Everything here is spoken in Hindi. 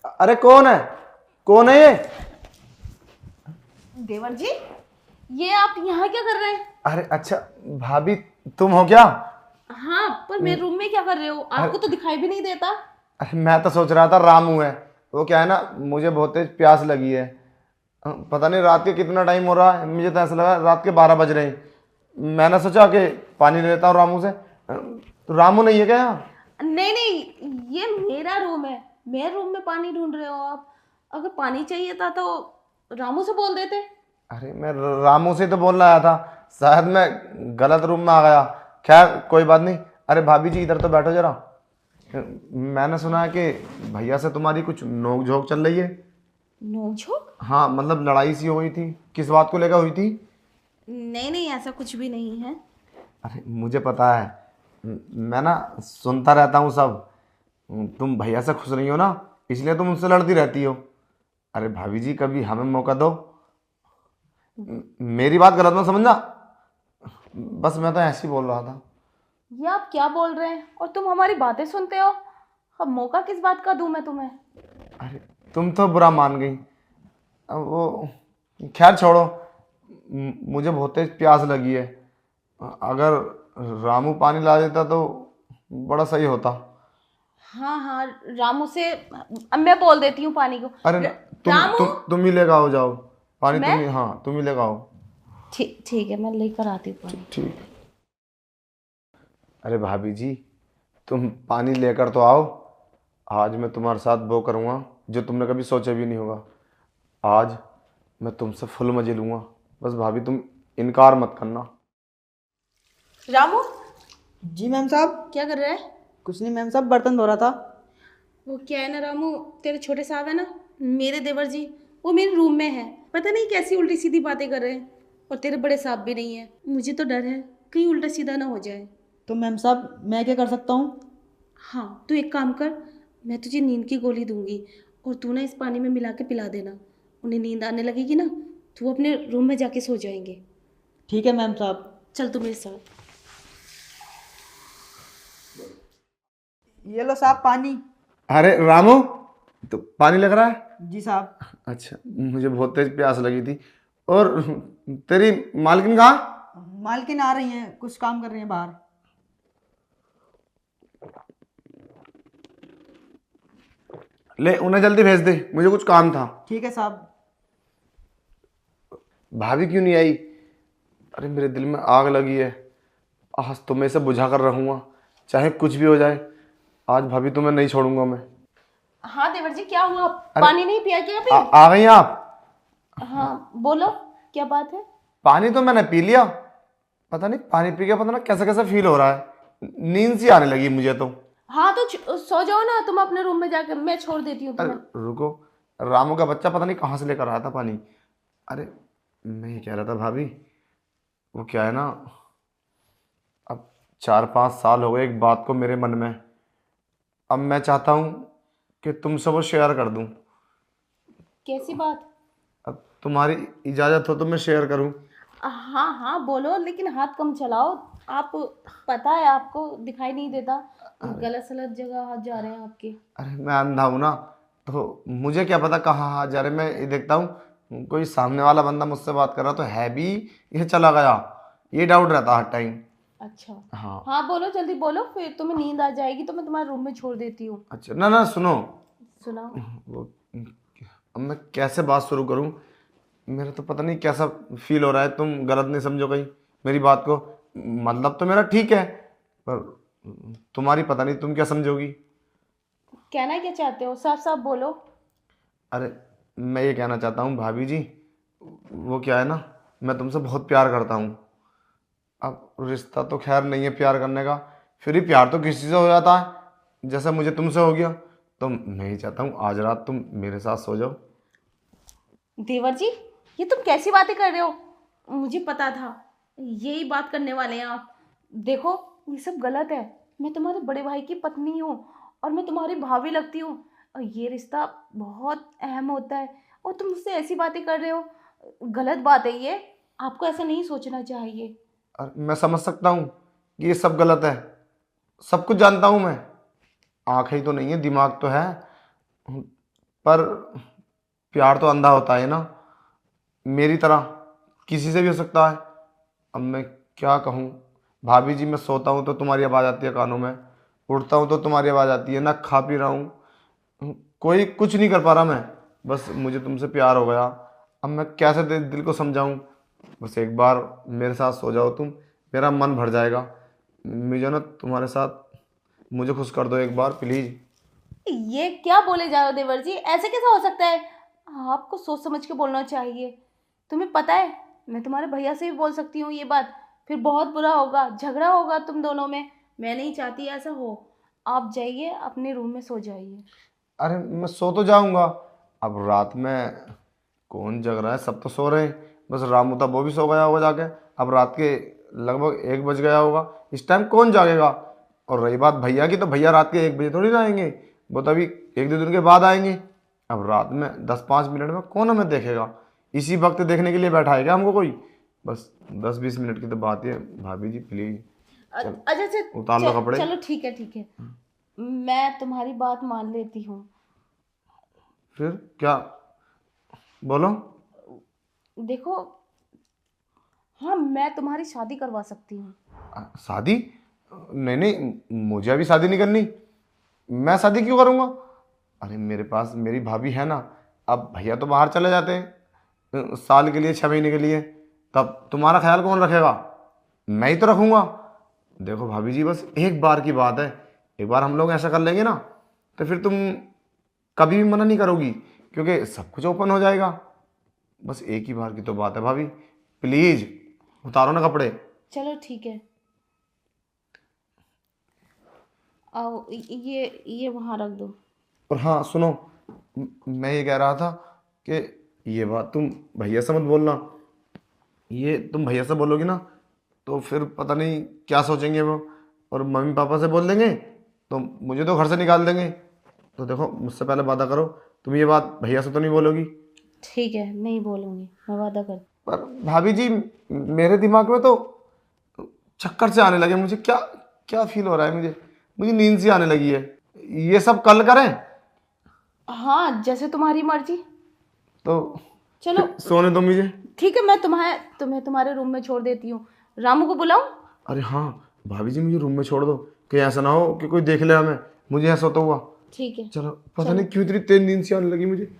अरे कौन है? कौन है ये? देवर जी, ये आप यहाँ क्या कर रहे हैं? अरे अच्छा, भाभी तुम हो क्या? हाँ, पर मेरे रूम में क्या कर रहे हो? आपको तो दिखाई भी नहीं देता। अरे मैं तो सोच रहा था रामू है। वो क्या है ना, मुझे बहुत तेज प्यास लगी है। पता नहीं रात के कितना टाइम हो रहा है, मुझे तो ऐसा लगा रात के 12 बज रहे हैं। मैंने सोचा कि पानी ले लेता हूँ रामू से। तो रामू नहीं है क्या यहाँ? नहीं नहीं, ये मेरा रूम है। मेरे रूम में पानी ढूंढ रहे हो आप? अगर पानी चाहिए था तो रामू से बोल देते। अरे मैं रामू से तो बोलने आया था, शायद मैं गलत रूम में आ गया। खैर कोई बात नहीं। अरे भाभी जी इधर तो बैठो जरा। मैंने सुना है कि भैया से तुम्हारी कुछ नोक झोंक चल रही है। नोक-झोंक? हाँ मतलब लड़ाई सी हो गई थी, किस बात को लेकर हुई थी? नहीं नहीं, ऐसा कुछ भी नहीं है। अरे मुझे पता है, मैं ना सुनता रहता हूँ सब। तुम भैया से खुश नहीं हो ना, इसलिए तुम उनसे लड़ती रहती हो। अरे भाभी जी कभी हमें मौका दो। मेरी बात गलत मत समझना, बस मैं तो ऐसे ही बोल रहा था। ये आप क्या बोल रहे हैं? और तुम हमारी बातें सुनते हो? अब मौका किस बात का दूं मैं तुम्हें? अरे तुम तो बुरा मान गई। अब वो खैर छोड़ो। मुझे बहुत तेज प्यास लगी है। अगर रामू पानी ला देता तो बड़ा सही होता। हाँ हाँ, रामू से अब मैं बोल देती हूँ पानी को। अरे र, तुम रामू। तुम तुम ही लेकर आओ, जाओ पानी मैं? तुम ही, हाँ तुम ही लेकर आओ। ठीक ठीक है, मैं लेकर आती हूँ पानी। ठीक। अरे भाभी जी तुम पानी लेकर तो आओ। आज मैं तुम्हारे साथ वो करूँगा जो तुमने कभी सोचा भी नहीं होगा। आज मैं तुमसे फुल मजे लूँगा। बस भाभी तुम इनकार मत करना। रामू, जी मैम साहब। क्या कर रहा है? कुछ नहीं मैम साहब, बर्तन धो रहा था। वो क्या है ना रामू, तेरे छोटे साहब है ना, मेरे देवर जी, वो मेरे रूम में है। पता नहीं कैसी उल्टी सीधी बातें कर रहे हैं। और तेरे बड़े साहब भी नहीं है। मुझे तो डर है कहीं उल्टा सीधा ना हो जाए। तो मैम साहब मैं क्या कर सकता हूँ? हाँ, तू एक काम कर। मैं तुझे नींद की गोली दूंगी और तू ना इस पानी में मिला के पिला देना। उन्हें नींद आने लगेगी ना, तू अपने रूम में जाके सो जाएंगे। ठीक है मैम साहब। चल तू मेरे साथ। ये लो साहब पानी। अरे रामू, तो पानी लग रहा है? जी साहब। अच्छा, मुझे बहुत तेज प्यास लगी थी। और तेरी मालकिन कहाँ? मालकिन आ रही हैं, कुछ काम कर रही हैं बाहर। ले उन्हें जल्दी भेज दे, मुझे कुछ काम था। ठीक है साहब। भाभी क्यों नहीं आई? अरे मेरे दिल में आग लगी है। आज तो मैं इसे बुझा कर रहूंगा, चाहे कुछ भी हो जाए। आज भाभी तुम्हें नहीं छोड़ूंगा मैं। हाँ देवर जी, क्या हुआ? अरे, पानी नहीं पिया क्या अभी? आ गई आप? हाँ बोलो, क्या बात है? पानी तो मैंने पी लिया। पता नहीं पानी पी के पता ना कैसा कैसा फील हो रहा है, नींद सी आने लगी मुझे तो। हाँ तो सो जाओ ना तुम अपने रूम में जाकर, मैं छोड़ देती हूँ अरे तुम्हें। रुको, रामू का बच्चा पता नहीं कहाँ से लेकर आया था पानी। अरे मैं ये कह रहा था भाभी, वो क्या है ना, अब 4-5 साल हो गए एक बात को मेरे मन में। अब मैं चाहता हूँ कि तुमसे वो शेयर कर दूँ। कैसी बात? अब तुम्हारी इजाज़त हो तो मैं शेयर करूँ। हाँ हाँ बोलो, लेकिन हाथ कम चलाओ। आप, पता है आपको दिखाई नहीं देता, गलत सलत जगह हाथ जा रहे हैं आपके। अरे मैं अंधा हूँ ना, तो मुझे क्या पता कहाँ हाथ जा रहे। मैं ये देखता हूँ कोई सामने वाला बंदा मुझसे बात कर रहा तो है भी, ये चला गया, ये डाउट रहता हर टाइम। अच्छा। हाँ। हाँ बोलो, जल्दी बोलो, फिर तुम्हें नींद आ जाएगी तो मैं तुम्हारे रूम में छोड़ देती हूँ। अच्छा ना ना सुनो, सुनाओ। वो अब मैं कैसे बात शुरू करूं? मेरा तो पता नहीं कैसा फील हो रहा है। तुम गलत नहीं समझो कहीं मेरी बात को। मतलब तो मेरा ठीक है, पर तुम्हारी पता नहीं तुम क्या समझोगी। कहना क्या चाहते हो? साफ साफ बोलो। अरे मैं ये कहना चाहता हूँ भाभी जी, वो क्या है ना, मैं तुमसे बहुत प्यार करता हूँ। अब रिश्ता तो खैर नहीं है प्यार करने का, फिर भी प्यार तो किसी से हो जाता है, जैसे मुझे तुमसे हो गया। तो मैं ही चाहता हूँ आज रात तुम मेरे साथ सो जाओ। देवर जी, ये तुम कैसी बातें कर रहे हो? मुझे पता था यही बात करने वाले हैं आप। देखो, ये सब गलत है। मैं तुम्हारे बड़े भाई की पत्नी हूँ और मैं तुम्हारी भाभी लगती हूँ। और ये रिश्ता बहुत अहम होता है और तुम मुझसे ऐसी बातें कर रहे हो। गलत बात है ये, आपको ऐसा नहीं सोचना चाहिए। और मैं समझ सकता हूँ कि ये सब गलत है, सब कुछ जानता हूँ मैं। आँखें ही तो नहीं है, दिमाग तो है। पर प्यार तो अंधा होता है ना, मेरी तरह किसी से भी हो सकता है। अब मैं क्या कहूँ भाभी जी, मैं सोता हूँ तो तुम्हारी आवाज़ आती है कानों में, उठता हूँ तो तुम्हारी आवाज़ आती है, ना खा पी रहा हूँ, कोई कुछ नहीं कर पा रहा मैं। बस मुझे तुमसे प्यार हो गया। अब मैं कैसे दिल को समझाऊँ। बस एक बार मेरे साथ सो जाओ तुम, मेरा मन भर जाएगा। मुझे ना तुम्हारे साथ, मुझे खुश कर दो एक बार प्लीज़। ये क्या बोले जा रहे हो देवर जी, ऐसे कैसा हो सकता है? आपको सोच समझ के बोलना चाहिए। तुम्हें पता है मैं तुम्हारे भैया से भी बोल सकती हूँ ये बात, फिर बहुत बुरा होगा, झगड़ा होगा तुम दोनों में। मैं नहीं चाहती ऐसा हो। आप जाइए अपने रूम में सो जाइए। अरे मैं सो तो जाऊंगा, अब रात में कौन जग रहा है, सब तो सो रहे हैं। बस रामू था वो भी सो गया होगा जाके। अब रात के लगभग 1 बज गया होगा, इस टाइम कौन जागेगा। और रही बात भैया की, तो भैया रात के 1 बजे थोड़ी ना आएंगे, वो तो अभी 1-2 दिन के बाद आएंगे। अब रात में 10-5 मिनट में कौन हमें देखेगा, इसी वक्त देखने के लिए बैठा है क्या हमको कोई। बस 10-20 मिनट की तो बात है भाभी जी प्लीज। अच्छा अच्छा, उतार लो कपड़े। चलो ठीक है ठीक है, मैं तुम्हारी बात मान लेती हूँ। फिर क्या, बोलो। देखो, हाँ मैं तुम्हारी शादी करवा सकती हूँ। शादी? नहीं नहीं, मुझे अभी शादी नहीं करनी। मैं शादी क्यों करूँगा। अरे मेरे पास मेरी भाभी है ना। अब भैया तो बाहर चले जाते हैं साल के लिए, 6 महीने के लिए, तब तुम्हारा ख्याल कौन रखेगा। मैं ही तो रखूँगा। देखो भाभी जी, बस एक बार की बात है, एक बार हम लोग ऐसा कर लेंगे ना, तो फिर तुम कभी भी मना नहीं करोगी, क्योंकि सब कुछ ओपन हो जाएगा। बस एक ही बार की तो बात है भाभी, प्लीज उतारो ना कपड़े। चलो ठीक है, आओ ये वहाँ रख दो। और हाँ सुनो, मैं ये कह रहा था कि ये बात तुम भैया से मत बोलना। ये तुम भैया से बोलोगी ना तो फिर पता नहीं क्या सोचेंगे वो, और मम्मी पापा से बोल देंगे तो मुझे तो घर से निकाल देंगे। तो देखो, मुझसे पहले वादा करो, तुम ये बात भैया से तो नहीं बोलोगी। ठीक है, नहीं बोलूँगी, मैं वादा कर। पर भाभी जी, मेरे दिमाग में तो चक्कर से आने लगे, मुझे क्या क्या फील हो रहा है, मुझे मुझे नींद सी आने लगी है। ये सब कल करें? हाँ जैसे तुम्हारी मर्जी। तो चलो सोने दो मुझे। ठीक है, मैं तुम्हें तुम्हारे रूम में छोड़ देती हूँ। रामू को बुलाऊं? अरे हाँ भाभी जी, मुझे रूम में छोड़ दो, कहीं ऐसा ना हो कि कोई देख ले हमें, मुझे ऐसा होता हुआ। ठीक है। चलो, पता नहीं क्यों इतनी तेज नींद सी आने लगी मुझे।